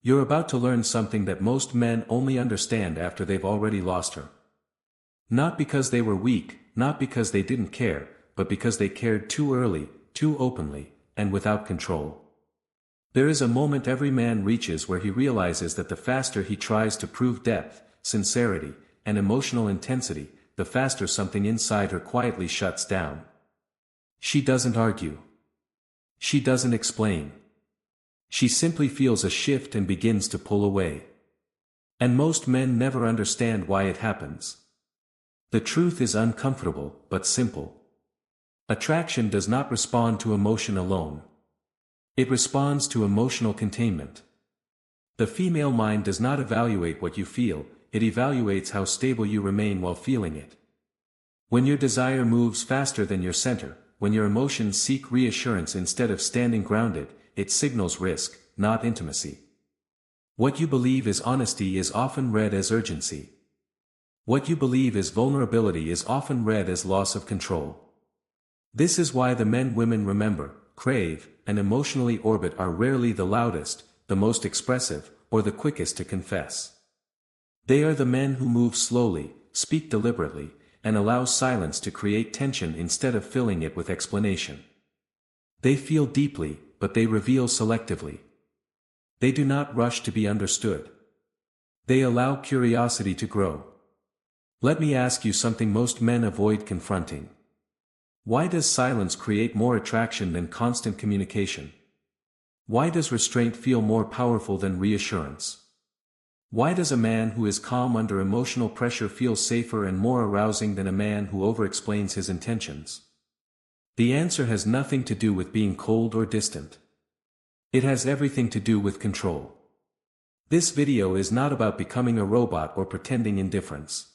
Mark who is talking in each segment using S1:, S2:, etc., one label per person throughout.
S1: You're about to learn something that most men only understand after they've already lost her. Not because they were weak, not because they didn't care, but because they cared too early, too openly, and without control. There is a moment every man reaches where he realizes that the faster he tries to prove depth, sincerity, and emotional intensity, the faster something inside her quietly shuts down. She doesn't argue. She doesn't explain. She simply feels a shift and begins to pull away. And most men never understand why it happens. The truth is uncomfortable, but simple. Attraction does not respond to emotion alone. It responds to emotional containment. The female mind does not evaluate what you feel, it evaluates how stable you remain while feeling it. When your desire moves faster than your center, when your emotions seek reassurance instead of standing grounded, it signals risk, not intimacy. What you believe is honesty is often read as urgency. What you believe is vulnerability is often read as loss of control. This is why the men women remember, crave, and emotionally orbit are rarely the loudest, the most expressive, or the quickest to confess. They are the men who move slowly, speak deliberately, and allow silence to create tension instead of filling it with explanation. They feel deeply, but they reveal selectively. They do not rush to be understood. They allow curiosity to grow. Let me ask you something most men avoid confronting. Why does silence create more attraction than constant communication? Why does restraint feel more powerful than reassurance? Why does a man who is calm under emotional pressure feel safer and more arousing than a man who overexplains his intentions? The answer has nothing to do with being cold or distant. It has everything to do with control. This video is not about becoming a robot or pretending indifference.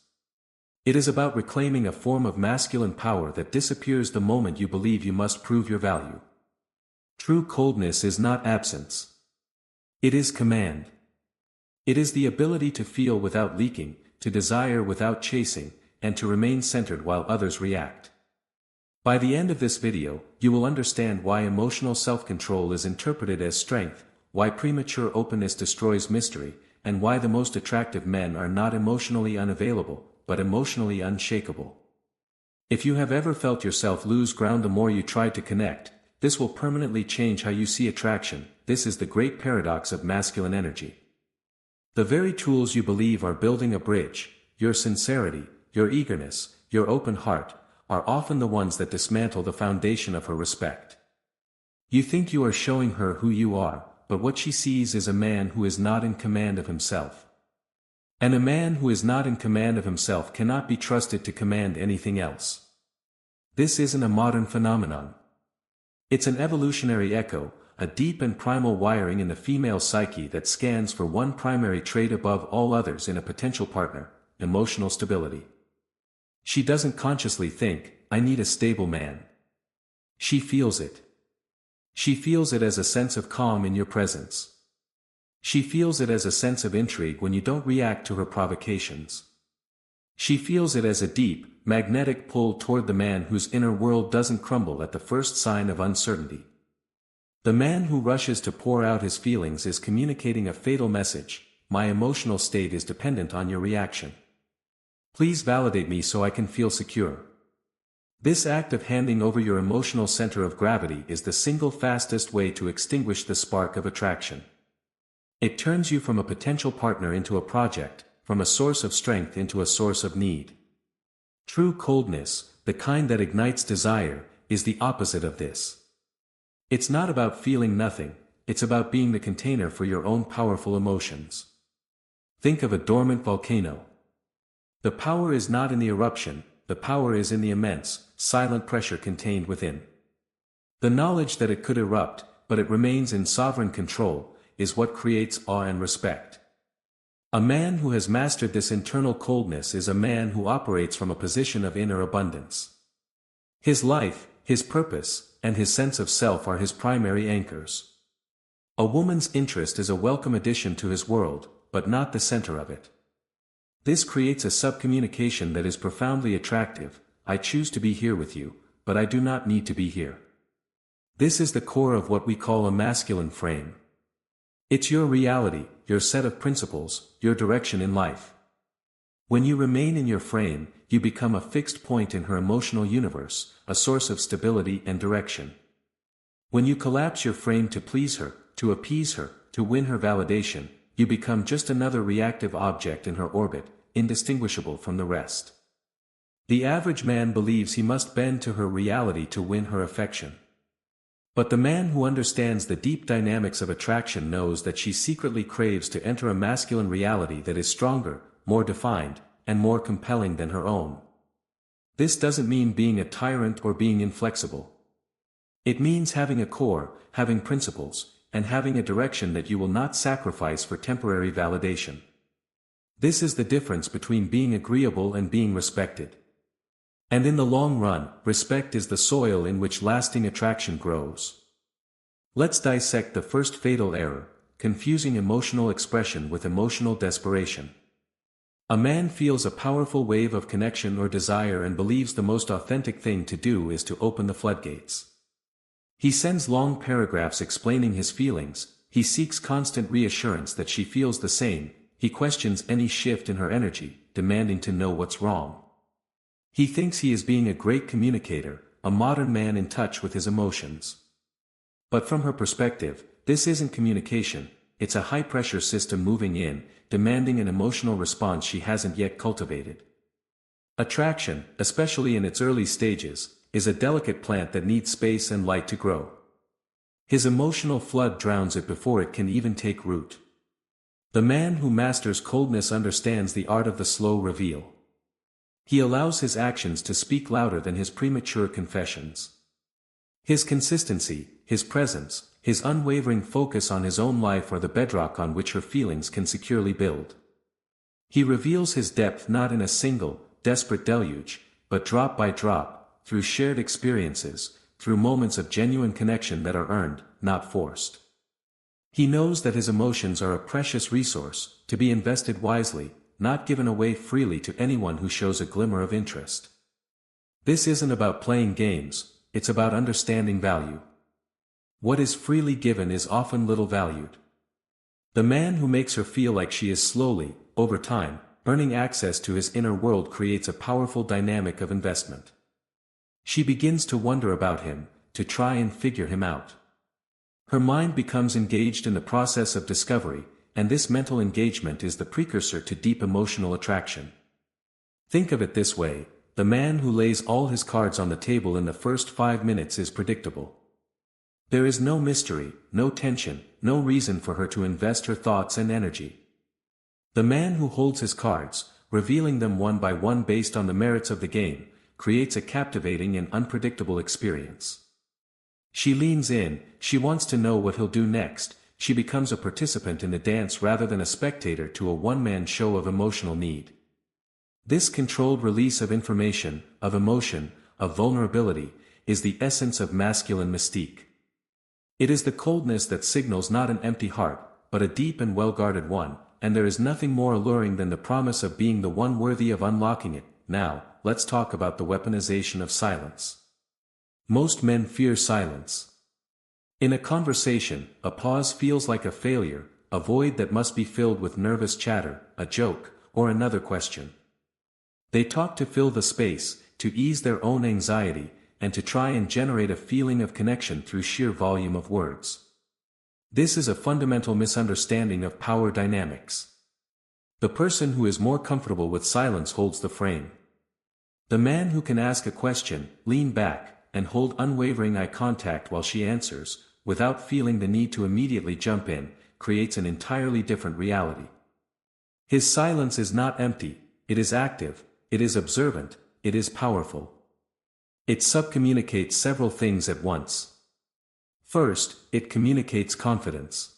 S1: It is about reclaiming a form of masculine power that disappears the moment you believe you must prove your value. True coldness is not absence. It is command. It is the ability to feel without leaking, to desire without chasing, and to remain centered while others react. By the end of this video, you will understand why emotional self-control is interpreted as strength, why premature openness destroys mystery, and why the most attractive men are not emotionally unavailable, but emotionally unshakable. If you have ever felt yourself lose ground the more you try to connect, this will permanently change how you see attraction. This is the great paradox of masculine energy. The very tools you believe are building a bridge, your sincerity, your eagerness, your open heart, are often the ones that dismantle the foundation of her respect. You think you are showing her who you are, but what she sees is a man who is not in command of himself. And a man who is not in command of himself cannot be trusted to command anything else. This isn't a modern phenomenon. It's an evolutionary echo, a deep and primal wiring in the female psyche that scans for one primary trait above all others in a potential partner: emotional stability. She doesn't consciously think, "I need a stable man." She feels it. She feels it as a sense of calm in your presence. She feels it as a sense of intrigue when you don't react to her provocations. She feels it as a deep, magnetic pull toward the man whose inner world doesn't crumble at the first sign of uncertainty. The man who rushes to pour out his feelings is communicating a fatal message: my emotional state is dependent on your reaction. Please validate me so I can feel secure. This act of handing over your emotional center of gravity is the single fastest way to extinguish the spark of attraction. It turns you from a potential partner into a project, from a source of strength into a source of need. True coldness, the kind that ignites desire, is the opposite of this. It's not about feeling nothing, it's about being the container for your own powerful emotions. Think of a dormant volcano. The power is not in the eruption, the power is in the immense, silent pressure contained within. The knowledge that it could erupt, but it remains in sovereign control, is what creates awe and respect. A man who has mastered this internal coldness is a man who operates from a position of inner abundance. His life, his purpose, and his sense of self are his primary anchors. A woman's interest is a welcome addition to his world, but not the center of it. This creates a subcommunication that is profoundly attractive: I choose to be here with you, but I do not need to be here. This is the core of what we call a masculine frame. It's your reality, your set of principles, your direction in life. When you remain in your frame, you become a fixed point in her emotional universe, a source of stability and direction. When you collapse your frame to please her, to appease her, to win her validation, you become just another reactive object in her orbit, indistinguishable from the rest. The average man believes he must bend to her reality to win her affection. But the man who understands the deep dynamics of attraction knows that she secretly craves to enter a masculine reality that is stronger, more defined, and more compelling than her own. This doesn't mean being a tyrant or being inflexible. It means having a core, having principles, and having a direction that you will not sacrifice for temporary validation. This is the difference between being agreeable and being respected. And in the long run, respect is the soil in which lasting attraction grows. Let's dissect the first fatal error, confusing emotional expression with emotional desperation. A man feels a powerful wave of connection or desire and believes the most authentic thing to do is to open the floodgates. He sends long paragraphs explaining his feelings, he seeks constant reassurance that she feels the same, he questions any shift in her energy, demanding to know what's wrong. He thinks he is being a great communicator, a modern man in touch with his emotions. But from her perspective, this isn't communication, it's a high-pressure system moving in, demanding an emotional response she hasn't yet cultivated. Attraction, especially in its early stages, is a delicate plant that needs space and light to grow. His emotional flood drowns it before it can even take root. The man who masters coldness understands the art of the slow reveal. He allows his actions to speak louder than his premature confessions. His consistency, his presence, his unwavering focus on his own life are the bedrock on which her feelings can securely build. He reveals his depth not in a single, desperate deluge, but drop by drop, through shared experiences, through moments of genuine connection that are earned, not forced. He knows that his emotions are a precious resource, to be invested wisely, not given away freely to anyone who shows a glimmer of interest. This isn't about playing games, it's about understanding value. What is freely given is often little valued. The man who makes her feel like she is slowly, over time, earning access to his inner world creates a powerful dynamic of investment. She begins to wonder about him, to try and figure him out. Her mind becomes engaged in the process of discovery, and this mental engagement is the precursor to deep emotional attraction. Think of it this way, the man who lays all his cards on the table in the first 5 minutes is predictable. There is no mystery, no tension, no reason for her to invest her thoughts and energy. The man who holds his cards, revealing them one by one based on the merits of the game, creates a captivating and unpredictable experience. She leans in, she wants to know what he'll do next, she becomes a participant in the dance rather than a spectator to a one-man show of emotional need. This controlled release of information, of emotion, of vulnerability, is the essence of masculine mystique. It is the coldness that signals not an empty heart, but a deep and well-guarded one, and there is nothing more alluring than the promise of being the one worthy of unlocking it. Now, let's talk about the weaponization of silence. Most men fear silence. In a conversation, a pause feels like a failure, a void that must be filled with nervous chatter, a joke, or another question. They talk to fill the space, to ease their own anxiety, and to try and generate a feeling of connection through sheer volume of words. This is a fundamental misunderstanding of power dynamics. The person who is more comfortable with silence holds the frame. The man who can ask a question, lean back, and hold unwavering eye contact while she answers, without feeling the need to immediately jump in, creates an entirely different reality. His silence is not empty, it is active, it is observant, it is powerful. It subcommunicates several things at once. First, it communicates confidence.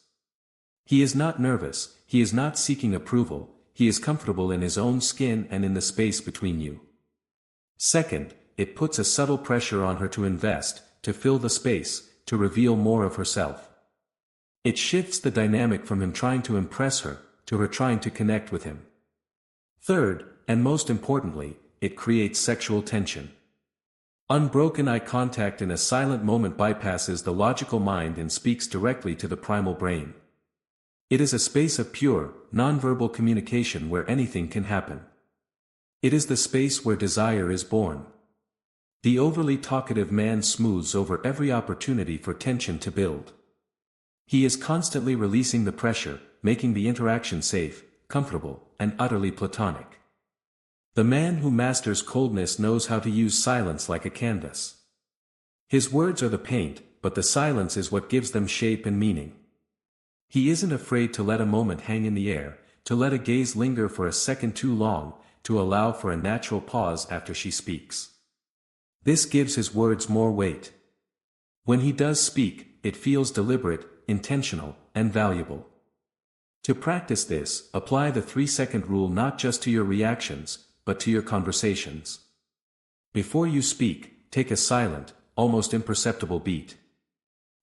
S1: He is not nervous, he is not seeking approval, he is comfortable in his own skin and in the space between you. Second, it puts a subtle pressure on her to invest, to fill the space, to reveal more of herself. It shifts the dynamic from him trying to impress her, to her trying to connect with him. Third, and most importantly, it creates sexual tension. Unbroken eye contact in a silent moment bypasses the logical mind and speaks directly to the primal brain. It is a space of pure, nonverbal communication where anything can happen. It is the space where desire is born. The overly talkative man smooths over every opportunity for tension to build. He is constantly releasing the pressure, making the interaction safe, comfortable, and utterly platonic. The man who masters coldness knows how to use silence like a canvas. His words are the paint, but the silence is what gives them shape and meaning. He isn't afraid to let a moment hang in the air, to let a gaze linger for a second too long, to allow for a natural pause after she speaks. This gives his words more weight. When he does speak, it feels deliberate, intentional, and valuable. To practice this, apply the 3-second rule not just to your reactions, but to your conversations. Before you speak, take a silent, almost imperceptible beat.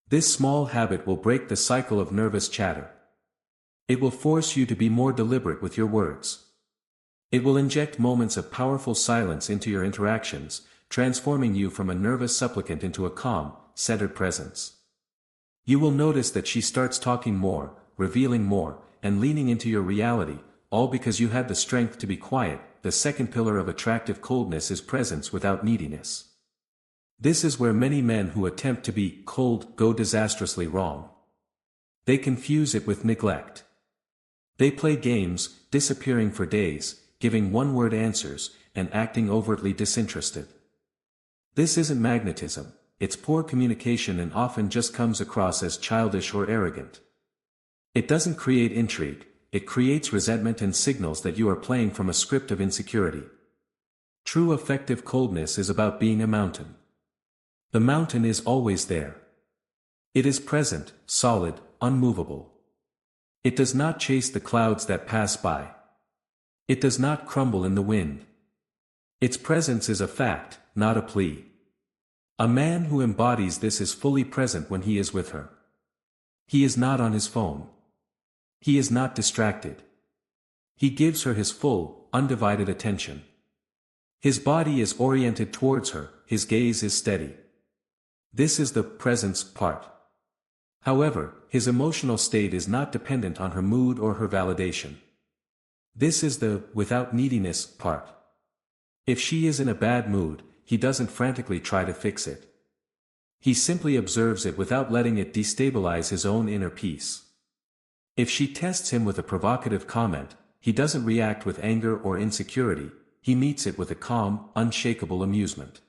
S1: This small habit will break the cycle of nervous chatter. It will force you to be more deliberate with your words. It will inject moments of powerful silence into your interactions, transforming you from a nervous supplicant into a calm, centered presence. You will notice that she starts talking more, revealing more, and leaning into your reality, all because you had the strength to be quiet. The second pillar of attractive coldness is presence without neediness. This is where many men who attempt to be cold go disastrously wrong. They confuse it with neglect. They play games, disappearing for days, giving one-word answers, and acting overtly disinterested. This isn't magnetism, it's poor communication and often just comes across as childish or arrogant. It doesn't create intrigue, it creates resentment and signals that you are playing from a script of insecurity. True effective coldness is about being a mountain. The mountain is always there. It is present, solid, unmovable. It does not chase the clouds that pass by. It does not crumble in the wind. Its presence is a fact, not a plea. A man who embodies this is fully present when he is with her. He is not on his phone. He is not distracted. He gives her his full, undivided attention. His body is oriented towards her, his gaze is steady. This is the presence part. However, his emotional state is not dependent on her mood or her validation. This is the without neediness part. If she is in a bad mood, he doesn't frantically try to fix it. He simply observes it without letting it destabilize his own inner peace. If she tests him with a provocative comment, he doesn't react with anger or insecurity, he meets it with a calm, unshakable amusement.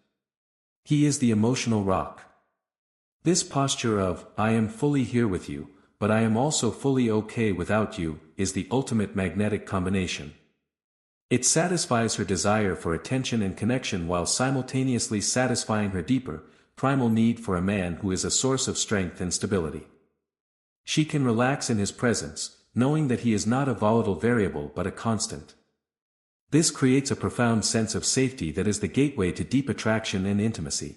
S1: He is the emotional rock. This posture of, I am fully here with you, but I am also fully okay without you, is the ultimate magnetic combination. It satisfies her desire for attention and connection while simultaneously satisfying her deeper, primal need for a man who is a source of strength and stability. She can relax in his presence, knowing that he is not a volatile variable but a constant. This creates a profound sense of safety that is the gateway to deep attraction and intimacy.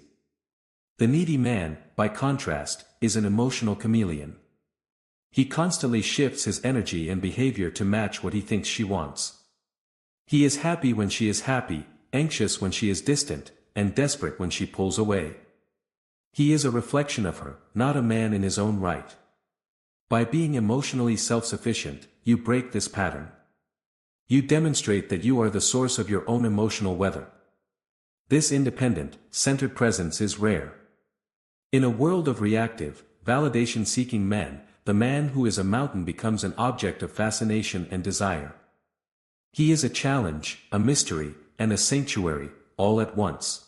S1: The needy man, by contrast, is an emotional chameleon. He constantly shifts his energy and behavior to match what he thinks she wants. He is happy when she is happy, anxious when she is distant, and desperate when she pulls away. He is a reflection of her, not a man in his own right. By being emotionally self-sufficient, you break this pattern. You demonstrate that you are the source of your own emotional weather. This independent, centered presence is rare. In a world of reactive, validation-seeking men, the man who is a mountain becomes an object of fascination and desire. He is a challenge, a mystery, and a sanctuary, all at once.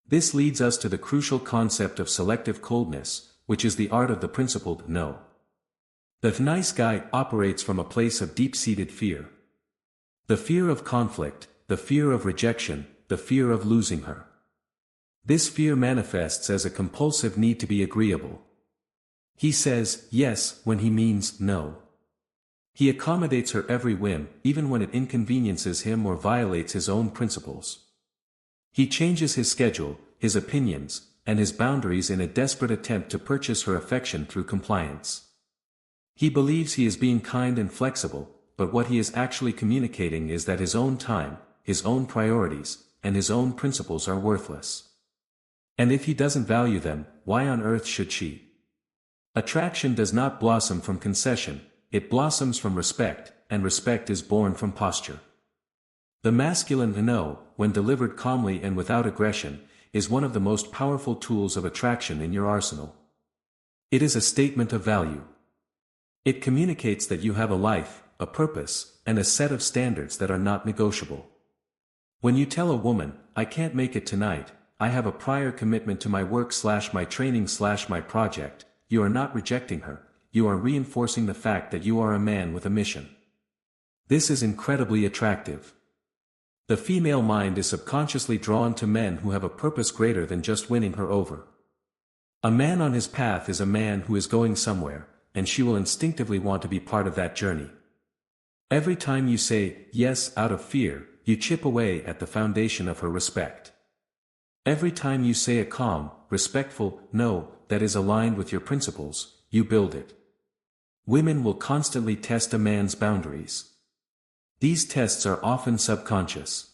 S1: This leads us to the crucial concept of selective coldness, which is the art of the principled no. The nice guy operates from a place of deep-seated fear. The fear of conflict, the fear of rejection, the fear of losing her. This fear manifests as a compulsive need to be agreeable. He says yes when he means no. He accommodates her every whim, even when it inconveniences him or violates his own principles. He changes his schedule, his opinions, and his boundaries in a desperate attempt to purchase her affection through compliance. He believes he is being kind and flexible, but what he is actually communicating is that his own time, his own priorities, and his own principles are worthless. And if he doesn't value them, why on earth should she? Attraction does not blossom from concession, it blossoms from respect, and respect is born from posture. The masculine no, when delivered calmly and without aggression, is one of the most powerful tools of attraction in your arsenal. It is a statement of value. It communicates that you have a life, a purpose, and a set of standards that are not negotiable. When you tell a woman, "I can't make it tonight, I have a prior commitment to my work/my training/my project," you are not rejecting her, you are reinforcing the fact that you are a man with a mission. This is incredibly attractive. The female mind is subconsciously drawn to men who have a purpose greater than just winning her over. A man on his path is a man who is going somewhere, and she will instinctively want to be part of that journey. Every time you say yes out of fear, you chip away at the foundation of her respect. Every time you say a calm, respectful no that is aligned with your principles, you build it. Women will constantly test a man's boundaries. These tests are often subconscious.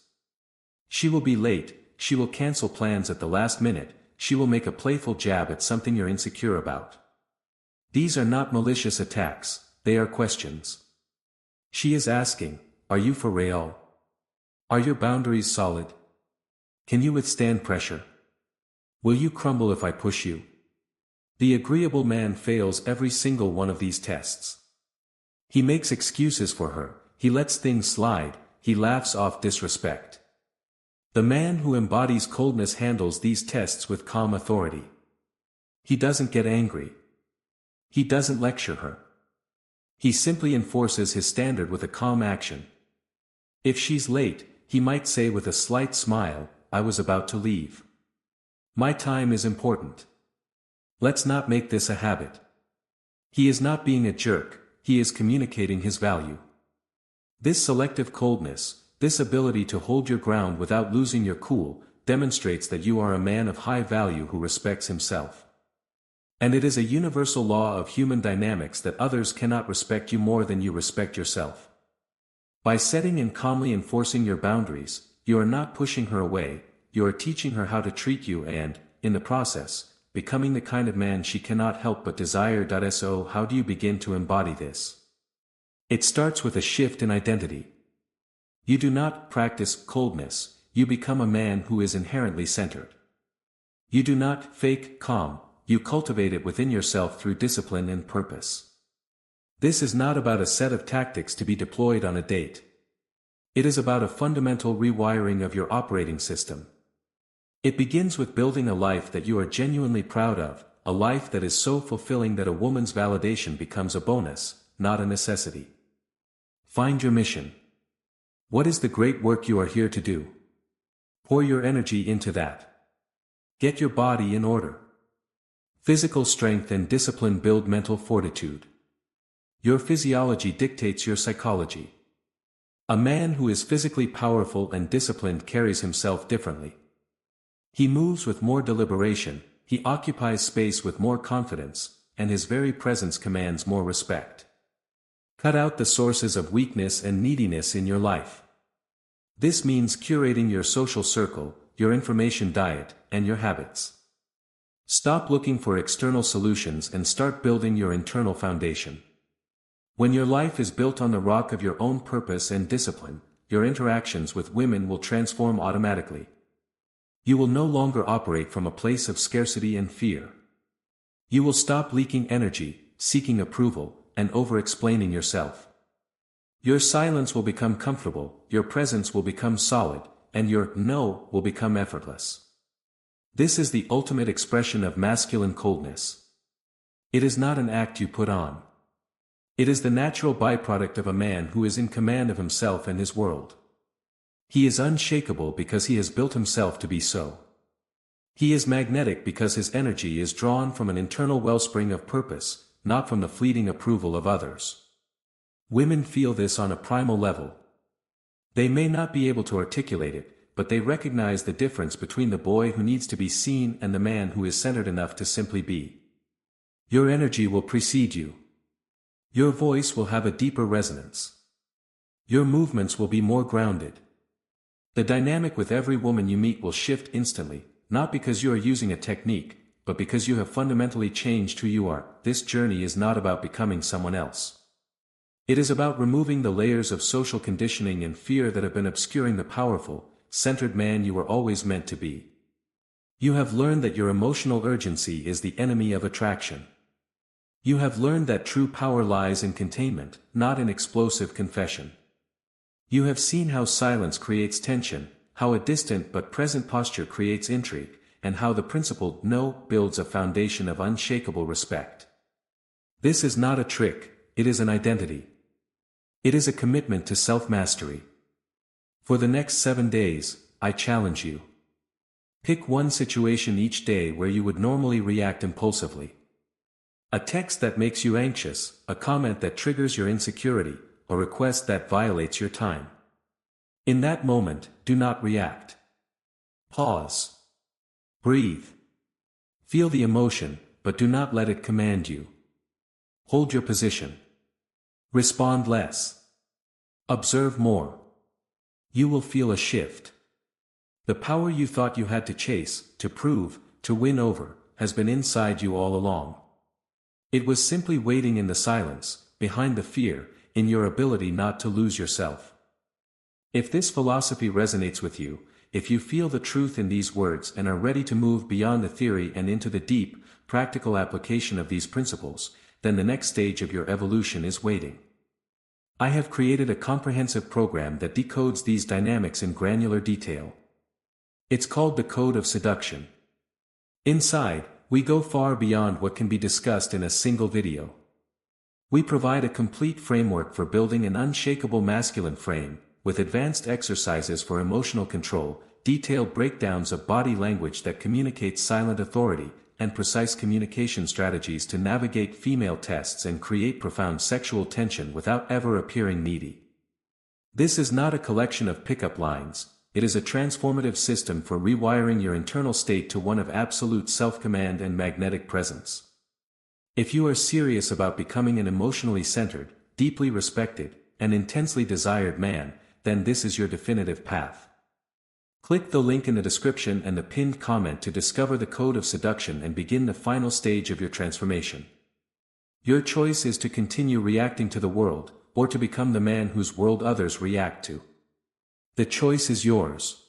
S1: She will be late, she will cancel plans at the last minute, she will make a playful jab at something you're insecure about. These are not malicious attacks, they are questions. She is asking, "Are you for real? Are your boundaries solid? Can you withstand pressure? Will you crumble if I push you?" The agreeable man fails every single one of these tests. He makes excuses for her, he lets things slide, he laughs off disrespect. The man who embodies coldness handles these tests with calm authority. He doesn't get angry. He doesn't lecture her. He simply enforces his standard with a calm action. If she's late, he might say with a slight smile, "I was about to leave. My time is important. Let's not make this a habit." He is not being a jerk, he is communicating his value. This selective coldness, this ability to hold your ground without losing your cool, demonstrates that you are a man of high value who respects himself. And it is a universal law of human dynamics that others cannot respect you more than you respect yourself. By setting and calmly enforcing your boundaries, you are not pushing her away, you are teaching her how to treat you and, in the process, becoming the kind of man she cannot help but desire. So how do you begin to embody this? It starts with a shift in identity. You do not practice coldness, you become a man who is inherently centered. You do not fake calm, you cultivate it within yourself through discipline and purpose. This is not about a set of tactics to be deployed on a date. It is about a fundamental rewiring of your operating system. It begins with building a life that you are genuinely proud of, a life that is so fulfilling that a woman's validation becomes a bonus, not a necessity. Find your mission. What is the great work you are here to do? Pour your energy into that. Get your body in order. Physical strength and discipline build mental fortitude. Your physiology dictates your psychology. A man who is physically powerful and disciplined carries himself differently. He moves with more deliberation, he occupies space with more confidence, and his very presence commands more respect. Cut out the sources of weakness and neediness in your life. This means curating your social circle, your information diet, and your habits. Stop looking for external solutions and start building your internal foundation. When your life is built on the rock of your own purpose and discipline, your interactions with women will transform automatically. You will no longer operate from a place of scarcity and fear. You will stop leaking energy, seeking approval, and over-explaining yourself. Your silence will become comfortable, your presence will become solid, and your no will become effortless. This is the ultimate expression of masculine coldness. It is not an act you put on. It is the natural byproduct of a man who is in command of himself and his world. He is unshakable because he has built himself to be so. He is magnetic because his energy is drawn from an internal wellspring of purpose, not from the fleeting approval of others. Women feel this on a primal level. They may not be able to articulate it, but they recognize the difference between the boy who needs to be seen and the man who is centered enough to simply be. Your energy will precede you. Your voice will have a deeper resonance. Your movements will be more grounded. The dynamic with every woman you meet will shift instantly, not because you are using a technique, but because you have fundamentally changed who you are. This journey is not about becoming someone else. It is about removing the layers of social conditioning and fear that have been obscuring the powerful, centered man you were always meant to be. You have learned that your emotional urgency is the enemy of attraction. You have learned that true power lies in containment, not in explosive confession. You have seen how silence creates tension, how a distant but present posture creates intrigue, and how the principled no builds a foundation of unshakable respect. This is not a trick, it is an identity. It is a commitment to self-mastery. For the next 7 days, I challenge you. Pick one situation each day where you would normally react impulsively. A text that makes you anxious, a comment that triggers your insecurity, a request that violates your time. In that moment, do not react. Pause. Breathe. Feel the emotion, but do not let it command you. Hold your position. Respond less. Observe more. You will feel a shift. The power you thought you had to chase, to prove, to win over, has been inside you all along. It was simply waiting in the silence, behind the fear, in your ability not to lose yourself. If this philosophy resonates with you, if you feel the truth in these words and are ready to move beyond the theory and into the deep, practical application of these principles, then the next stage of your evolution is waiting. I have created a comprehensive program that decodes these dynamics in granular detail. It's called the Code of Seduction. Inside, we go far beyond what can be discussed in a single video. We provide a complete framework for building an unshakable masculine frame, with advanced exercises for emotional control, detailed breakdowns of body language that communicates silent authority, and precise communication strategies to navigate female tests and create profound sexual tension without ever appearing needy. This is not a collection of pickup lines, it is a transformative system for rewiring your internal state to one of absolute self-command and magnetic presence. If you are serious about becoming an emotionally centered, deeply respected, and intensely desired man, then this is your definitive path. Click the link in the description and the pinned comment to discover the Code of Seduction and begin the final stage of your transformation. Your choice is to continue reacting to the world, or to become the man whose world others react to. The choice is yours.